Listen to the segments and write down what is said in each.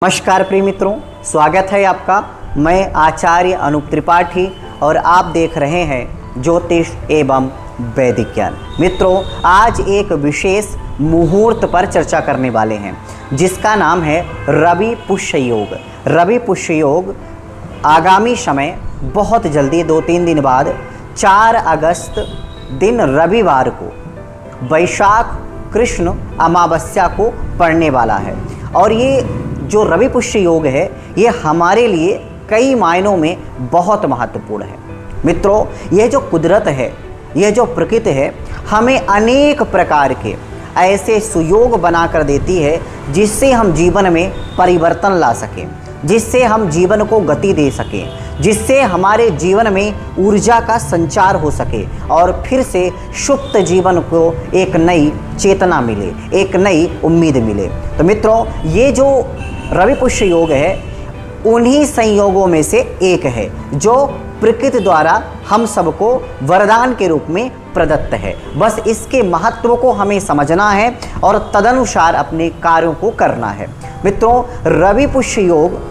नमस्कार प्रिय मित्रों, स्वागत है आपका। मैं आचार्य अनूप त्रिपाठी और आप देख रहे हैं ज्योतिष एवं वैदिक ज्ञान। मित्रों, आज एक विशेष मुहूर्त पर चर्चा करने वाले हैं जिसका नाम है रवि पुष्य योग। रवि पुष्य योग आगामी समय बहुत जल्दी 2-3 दिन बाद 4 अगस्त दिन रविवार को वैशाख कृष्ण अमावस्या को पड़ने वाला है। और ये जो रवि पुष्य योग है ये हमारे लिए कई मायनों में बहुत महत्वपूर्ण है। मित्रों, यह जो कुदरत है, यह जो प्रकृति है, हमें अनेक प्रकार के ऐसे सुयोग बना कर देती है जिससे हम जीवन में परिवर्तन ला सकें, जिससे हम जीवन को गति दे सकें, जिससे हमारे जीवन में ऊर्जा का संचार हो सके और फिर से सुप्त जीवन को एक नई चेतना मिले, एक नई उम्मीद मिले। तो मित्रों, ये जो रवि पुष्य योग है उन्हीं संयोगों में से एक है जो प्रकृति द्वारा हम सबको वरदान के रूप में प्रदत्त है। बस इसके महत्व को हमें समझना है और तदनुसार अपने कार्यों को करना है। मित्रों, रवि पुष्य योग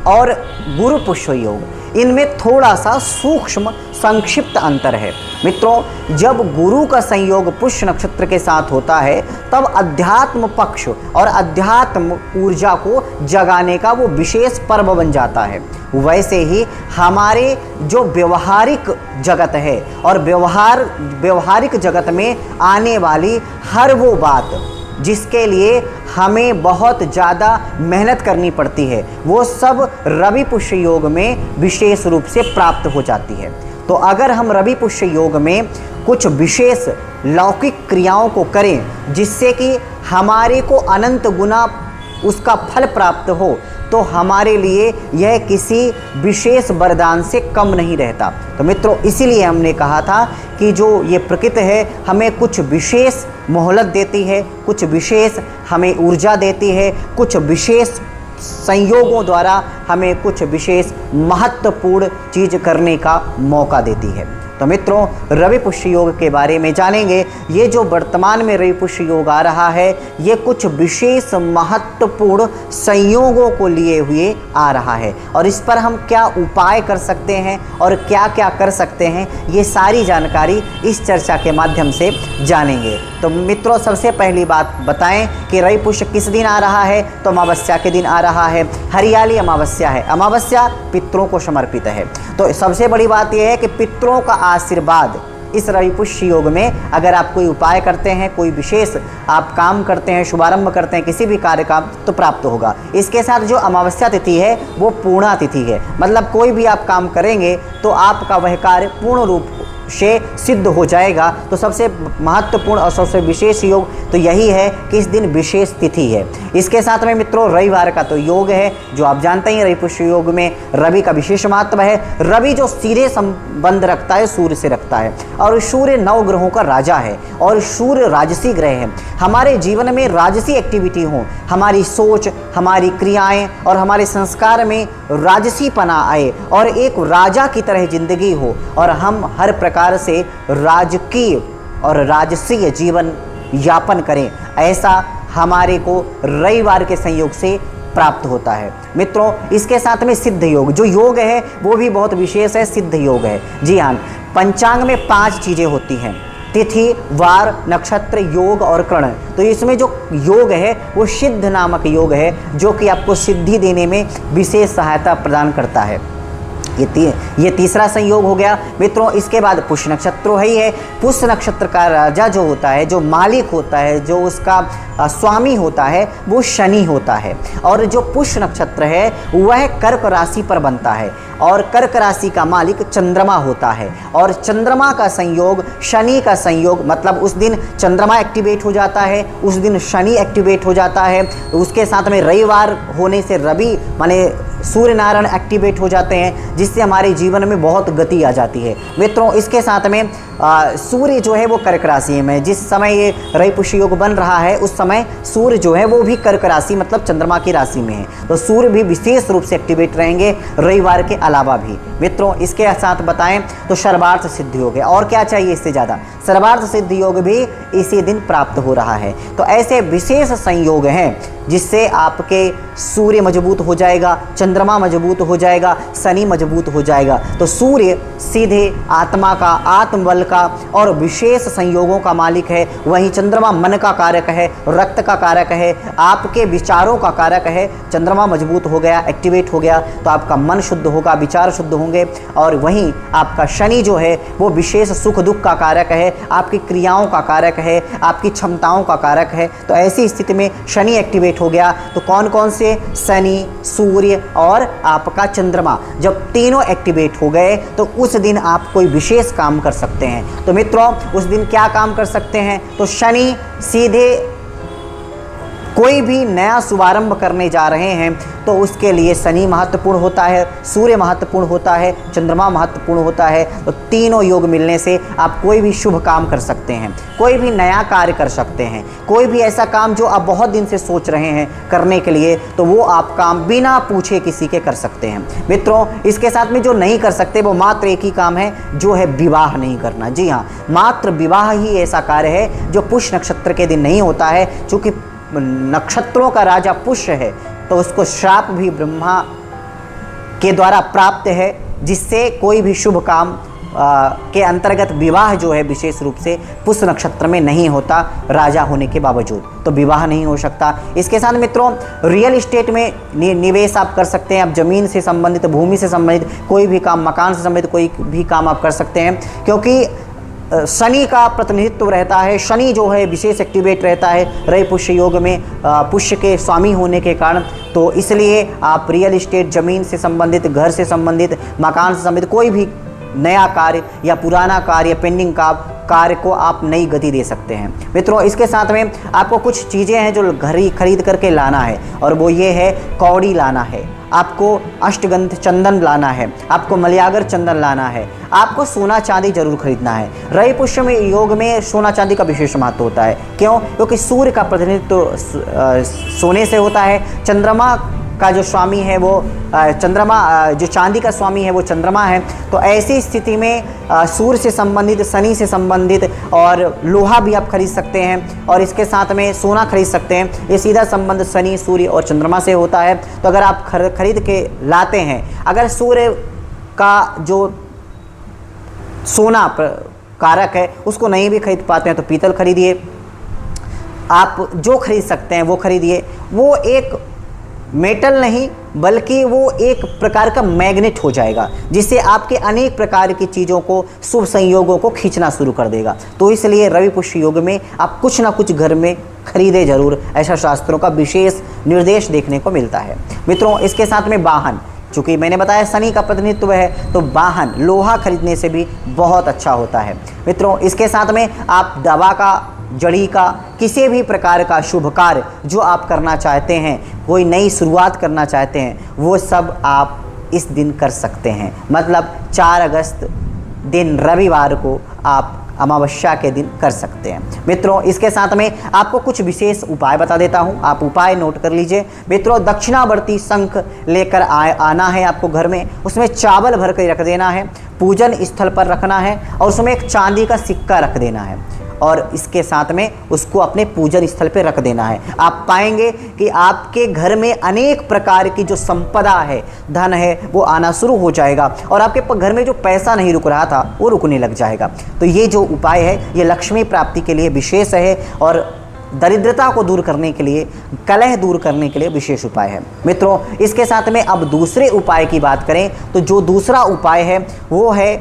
और गुरु पुष्य योग इनमें थोड़ा सा सूक्ष्म संक्षिप्त अंतर है। मित्रों, जब गुरु का संयोग पुष्य नक्षत्र के साथ होता है तब अध्यात्म पक्ष और अध्यात्म ऊर्जा को जगाने का वो विशेष पर्व बन जाता है। वैसे ही हमारे जो व्यवहारिक जगत है और व्यवहारिक जगत में आने वाली हर वो बात जिसके लिए हमें बहुत ज़्यादा मेहनत करनी पड़ती है, वो सब रवि पुष्य योग में विशेष रूप से प्राप्त हो जाती है। तो अगर हम रवि पुष्य योग में कुछ विशेष लौकिक क्रियाओं को करें जिससे कि हमारे को अनंत गुना उसका फल प्राप्त हो, तो हमारे लिए यह किसी विशेष वरदान से कम नहीं रहता। तो मित्रों, इसीलिए हमने कहा था कि जो ये प्रकृति है हमें कुछ विशेष मोहलत देती है, कुछ विशेष हमें ऊर्जा देती है, कुछ विशेष संयोगों द्वारा हमें कुछ विशेष महत्वपूर्ण चीज़ करने का मौका देती है। तो मित्रों, रवि पुष्य योग के बारे में जानेंगे। ये जो वर्तमान में रवि पुष्य योग आ रहा है ये कुछ विशेष महत्वपूर्ण संयोगों को लिए हुए आ रहा है और इस पर हम क्या उपाय कर सकते हैं और क्या क्या कर सकते हैं, ये सारी जानकारी इस चर्चा के माध्यम से जानेंगे। तो मित्रों, सबसे पहली बात बताएं कि रवि पुष्य किस दिन आ रहा है। तो अमावस्या के दिन आ रहा है। हरियाली अमावस्या है। अमावस्या पितरों को समर्पित है। तो सबसे बड़ी बात यह है कि पितरों का आशीर्वाद इस रवि पुष्य योग में अगर आप कोई उपाय करते हैं, कोई विशेष आप काम करते हैं, शुभारंभ करते हैं किसी भी कार्य का, तो प्राप्त होगा। इसके साथ जो अमावस्या तिथि है वो पूर्णा तिथि है। मतलब कोई भी आप काम करेंगे तो आपका वह कार्य पूर्ण रूप से सिद्ध हो जाएगा। तो सबसे महत्वपूर्ण और सबसे विशेष योग तो यही है कि इस दिन विशेष तिथि है। इसके साथ में मित्रों रविवार का तो योग है जो आप जानते हैं। रवि पुष्य योग में रवि का विशेष महत्व है। रवि जो सीधे संबंध रखता है सूर्य से रखता है और सूर्य 9 ग्रहों का राजा है और सूर्य राजसी ग्रह है। हमारे जीवन में राजसी एक्टिविटी हो, हमारी सोच, हमारी क्रियाएं और हमारे संस्कार में राजसीपना आए और एक राजा की तरह जिंदगी हो और हम हर प्रकार से राजकीय और राजसीय जीवन यापन करें, ऐसा हमारे को रविवार के संयोग से प्राप्त होता है। मित्रों, इसके साथ में सिद्ध योग जो योग है वो भी बहुत विशेष है, सिद्ध योग है। जी हाँ, पंचांग में 5 चीज़ें होती हैं: तिथि, वार, नक्षत्र, योग और कर्ण। तो इसमें जो योग है वो सिद्ध नामक योग है जो कि आपको सिद्धि देने में विशेष सहायता प्रदान करता है। ये तीसरा संयोग हो गया। मित्रों, इसके बाद पुष्य नक्षत्र ही है। पुष्य नक्षत्र का राजा जो होता है, जो मालिक होता है, जो उसका स्वामी होता है, वो शनि होता है। और जो पुष्य नक्षत्र है वह कर्क राशि पर बनता है और कर्क राशि का मालिक चंद्रमा होता है। और चंद्रमा का संयोग, शनि का संयोग, मतलब उस दिन चंद्रमा एक्टिवेट हो जाता है, उस दिन शनि एक्टिवेट हो जाता है। उसके साथ में रविवार होने से रवि माने सूर्य नारायण एक्टिवेट हो जाते हैं जिससे हमारे जीवन में बहुत गति आ जाती है। मित्रों, इसके साथ में सूर्य जो है वो कर्क राशि में, जिस समय ये रवि पुष्य योग बन रहा है उस समय सूर्य जो है वो भी कर्क राशि मतलब चंद्रमा की राशि में है। तो सूर्य भी विशेष रूप से एक्टिवेट रहेंगे रविवार के अलावा भी। मित्रों, इसके साथ बताएं तो सर्वार्थ सिद्धि योग है। और क्या चाहिए इससे ज़्यादा? सर्वार्थ सिद्धि योग भी इसी दिन प्राप्त हो रहा है। तो ऐसे विशेष संयोग हैं जिससे आपके सूर्य मजबूत हो जाएगा, चंद्रमा मजबूत हो जाएगा, शनि मजबूत हो जाएगा। तो सूर्य सीधे आत्मा का, आत्मबल का और विशेष संयोगों का मालिक है। वहीं चंद्रमा मन का कारक है, रक्त का कारक है, आपके विचारों का कारक है। चंद्रमा मजबूत हो गया, एक्टिवेट हो गया तो आपका मन शुद्ध होगा, विचार शुद्ध होंगे। और वहीं आपका शनि जो है वो विशेष सुख दुख का कारक है, आपकी क्रियाओं का कारक है, आपकी क्षमताओं का कारक है। तो ऐसी स्थिति में शनि एक्टिवेट हो गया तो कौन कौन से? शनि, सूर्य और आपका चंद्रमा जब तीनों एक्टिवेट हो गए तो उस दिन आप कोई विशेष काम कर सकते हैं। तो मित्रों, उस दिन क्या काम कर सकते हैं? तो शनि सीधे कोई भी नया शुभारंभ करने जा रहे हैं तो उसके लिए शनि महत्वपूर्ण होता है, सूर्य महत्वपूर्ण होता है, चंद्रमा महत्वपूर्ण होता है। तो तीनों योग मिलने से आप कोई भी शुभ काम कर सकते हैं, कोई भी नया कार्य कर सकते हैं, कोई भी ऐसा काम जो आप बहुत दिन से सोच रहे हैं करने के लिए, तो वो आप काम बिना पूछे किसी के कर सकते हैं। मित्रों, इसके साथ में जो नहीं कर सकते वो मात्र एक ही काम है, जो है विवाह नहीं करना। जी हाँ, मात्र विवाह ही ऐसा कार्य है जो पुष्य नक्षत्र के दिन नहीं होता है। चूँकि नक्षत्रों का राजा पुष्य है तो उसको श्राप भी ब्रह्मा के द्वारा प्राप्त है, जिससे कोई भी शुभ काम के अंतर्गत विवाह जो है विशेष रूप से पुष्य नक्षत्र में नहीं होता, राजा होने के बावजूद तो विवाह नहीं हो सकता। इसके साथ मित्रों, रियल एस्टेट में निवेश आप कर सकते हैं। आप जमीन से संबंधित, भूमि से संबंधित कोई भी काम, मकान से संबंधित कोई भी काम आप कर सकते हैं, क्योंकि शनि का प्रतिनिधित्व रहता है। शनि जो है विशेष एक्टिवेट रहता है रवि पुष्य योग में, पुष्य के स्वामी होने के कारण। तो इसलिए आप रियल एस्टेट, ज़मीन से संबंधित, घर से संबंधित, मकान से संबंधित कोई भी नया कार्य या पुराना कार्य या पेंडिंग का कार्य को आप नई गति दे सकते हैं। मित्रों, इसके साथ में आपको कुछ चीज़ें हैं जो घर ही खरीद करके लाना है, और वो ये है, कौड़ी लाना है, आपको अष्टगंध चंदन लाना है, आपको मलयागर चंदन लाना है, आपको सोना चांदी जरूर खरीदना है। रवि पुष्य में योग में सोना चांदी का विशेष महत्व होता है। क्यों? क्योंकि सूर्य का प्रतिनिधित्व सोने से होता है, चंद्रमा का जो स्वामी है वो जो चांदी का स्वामी है वो चंद्रमा है। तो ऐसी स्थिति में सूर्य से संबंधित, शनि से संबंधित और लोहा भी आप खरीद सकते हैं, और इसके साथ में सोना खरीद सकते हैं। ये सीधा संबंध शनि, सूर्य और चंद्रमा से होता है। तो अगर आप खरीद के लाते हैं, अगर सूर्य का जो सोना कारक है उसको नहीं भी खरीद पाते हैं तो पीतल खरीदिए। आप जो खरीद सकते हैं वो खरीदिए। वो एक मेटल नहीं बल्कि वो एक प्रकार का मैग्नेट हो जाएगा, जिससे आपके अनेक प्रकार की चीज़ों को, शुभ संयोगों को खींचना शुरू कर देगा। तो इसलिए रवि पुष्य योग में आप कुछ ना कुछ घर में खरीदे जरूर, ऐसा शास्त्रों का विशेष निर्देश देखने को मिलता है। मित्रों, इसके साथ में वाहन, चूँकि मैंने बताया शनि का प्रतिनिधित्व है तो वाहन, लोहा खरीदने से भी बहुत अच्छा होता है। मित्रों, इसके साथ में आप दवा का, जड़ी का, किसी भी प्रकार का शुभ कार्य जो आप करना चाहते हैं, कोई नई शुरुआत करना चाहते हैं, वो सब आप इस दिन कर सकते हैं। मतलब 4 अगस्त दिन रविवार को आप अमावस्या के दिन कर सकते हैं। मित्रों, इसके साथ में आपको कुछ विशेष उपाय बता देता हूं, आप उपाय नोट कर लीजिए। मित्रों, दक्षिणावर्ती शंख लेकर आना है आपको घर में, उसमें चावल भर कर रख देना है, पूजन स्थल पर रखना है, और उसमें एक चांदी का सिक्का रख देना है, और इसके साथ में उसको अपने पूजन स्थल पे रख देना है। आप पाएंगे कि आपके घर में अनेक प्रकार की जो संपदा है, धन है, वो आना शुरू हो जाएगा, और आपके घर में जो पैसा नहीं रुक रहा था वो रुकने लग जाएगा। तो ये जो उपाय है ये लक्ष्मी प्राप्ति के लिए विशेष है, और दरिद्रता को दूर करने के लिए, कलह दूर करने के लिए विशेष उपाय है। मित्रों, इसके साथ में अब दूसरे उपाय की बात करें तो जो दूसरा उपाय है वो है,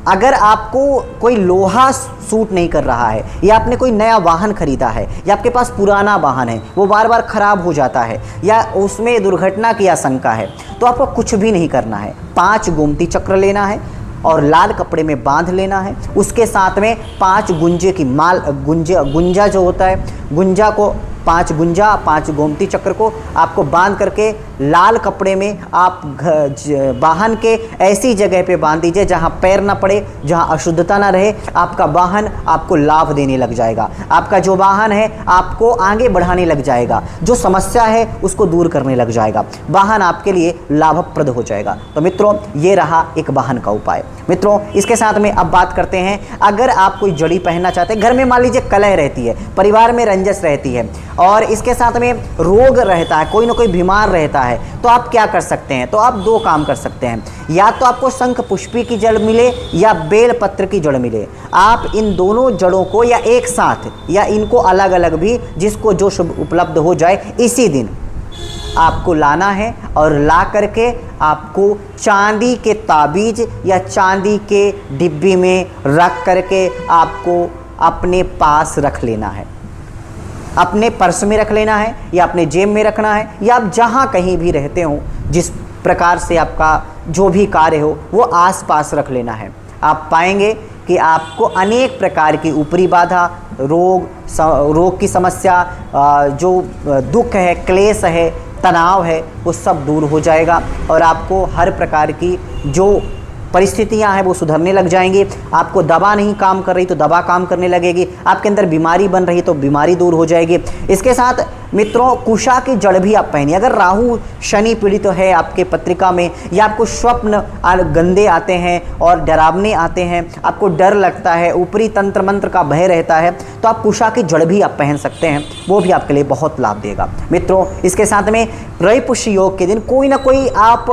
अगर आपको कोई लोहा सूट नहीं कर रहा है, या आपने कोई नया वाहन खरीदा है, या आपके पास पुराना वाहन है वो बार बार खराब हो जाता है, या उसमें दुर्घटना की आशंका है, तो आपको कुछ भी नहीं करना है। 5 गोमती चक्र लेना है और लाल कपड़े में बांध लेना है। उसके साथ में 5 गुंजे की माल, गुंजा जो होता है, गुंजा को 5 गुंजा, 5 गोमती चक्र को आपको बांध करके लाल कपड़े में आप वाहन के ऐसी जगह पे बांध दीजिए जहां पैर ना पड़े, जहां अशुद्धता ना रहे। आपका वाहन आपको लाभ देने लग जाएगा, आपका जो वाहन है आपको आगे बढ़ाने लग जाएगा, जो समस्या है उसको दूर करने लग जाएगा, वाहन आपके लिए लाभप्रद हो जाएगा। तो मित्रों, ये रहा एक वाहन का उपाय। मित्रों, इसके साथ में अब बात करते हैं, अगर आप कोई जड़ी पहनना चाहते हैं, घर में मान लीजिए कलह रहती है, परिवार में रंजस रहती है, और इसके साथ में रोग रहता है, कोई ना कोई बीमार रहता है, तो आप क्या कर सकते हैं? तो आप दो काम कर सकते हैं, या तो आपको शंख पुष्पी की जड़ मिले या बेल पत्र की जड़ मिले, आप इन दोनों जड़ों को या एक साथ या इनको अलग अलग भी, जिसको जो शुभ उपलब्ध हो जाए, इसी दिन आपको लाना है और ला करके आपको चांदी के ताबीज या चांदी के डिब्बी में रख करके आपको अपने पास रख लेना है। अपने पर्स में रख लेना है या अपने जेब में रखना है, या आप जहाँ कहीं भी रहते हो, जिस प्रकार से आपका जो भी कार्य हो वो आसपास रख लेना है। आप पाएंगे कि आपको अनेक प्रकार की ऊपरी बाधा, रोग की समस्या, जो दुख है, क्लेश है, तनाव है, वो सब दूर हो जाएगा और आपको हर प्रकार की जो परिस्थितियां हैं वो सुधरने लग जाएंगी। आपको दवा नहीं काम कर रही तो दवा काम करने लगेगी, आपके अंदर बीमारी बन रही तो बीमारी दूर हो जाएगी। इसके साथ मित्रों, कुशा की जड़ भी आप पहनिए। अगर राहु शनि पीड़ित तो है आपके पत्रिका में, या आपको स्वप्न गंदे आते हैं और डरावने आते हैं, आपको डर लगता है, ऊपरी तंत्र मंत्र का भय रहता है, तो आप कुशा की जड़ भी आप पहन सकते हैं, वो भी आपके लिए बहुत लाभ देगा। मित्रों, इसके साथ में रवि पुष्य योग के दिन कोई ना कोई आप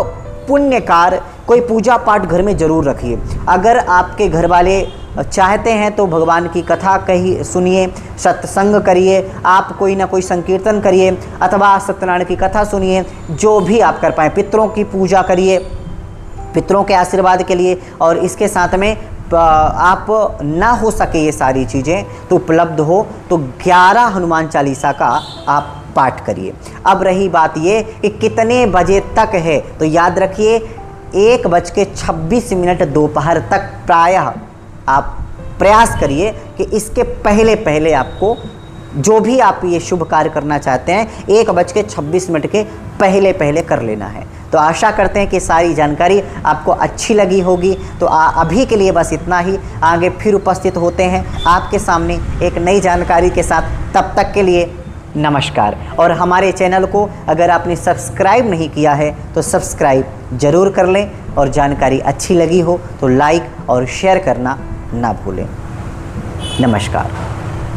पुण्य कार्य, कोई पूजा पाठ घर में जरूर रखिए। अगर आपके घर वाले चाहते हैं तो भगवान की कथा कही सुनिए, सत्संग करिए, आप कोई ना कोई संकीर्तन करिए अथवा सत्यनारायण की कथा सुनिए, जो भी आप कर पाएँ। पितरों की पूजा करिए, पितरों के आशीर्वाद के लिए। और इसके साथ में आप ना हो सके ये सारी चीज़ें तो उपलब्ध हो तो 11 हनुमान चालीसा का आप पाठ करिए। अब रही बात ये कि कितने बजे तक है, तो याद रखिए 1:26 दोपहर तक प्रायः आप प्रयास करिए कि इसके पहले पहले आपको जो भी आप ये शुभ कार्य करना चाहते हैं 1:26 के पहले पहले कर लेना है। तो आशा करते हैं कि सारी जानकारी आपको अच्छी लगी होगी। तो अभी के लिए बस इतना ही, आगे फिर उपस्थित होते हैं आपके सामने एक नई जानकारी के साथ। तब तक के लिए नमस्कार। और हमारे चैनल को अगर आपने सब्सक्राइब नहीं किया है तो सब्सक्राइब ज़रूर कर लें, और जानकारी अच्छी लगी हो तो लाइक और शेयर करना ना भूलें। नमस्कार।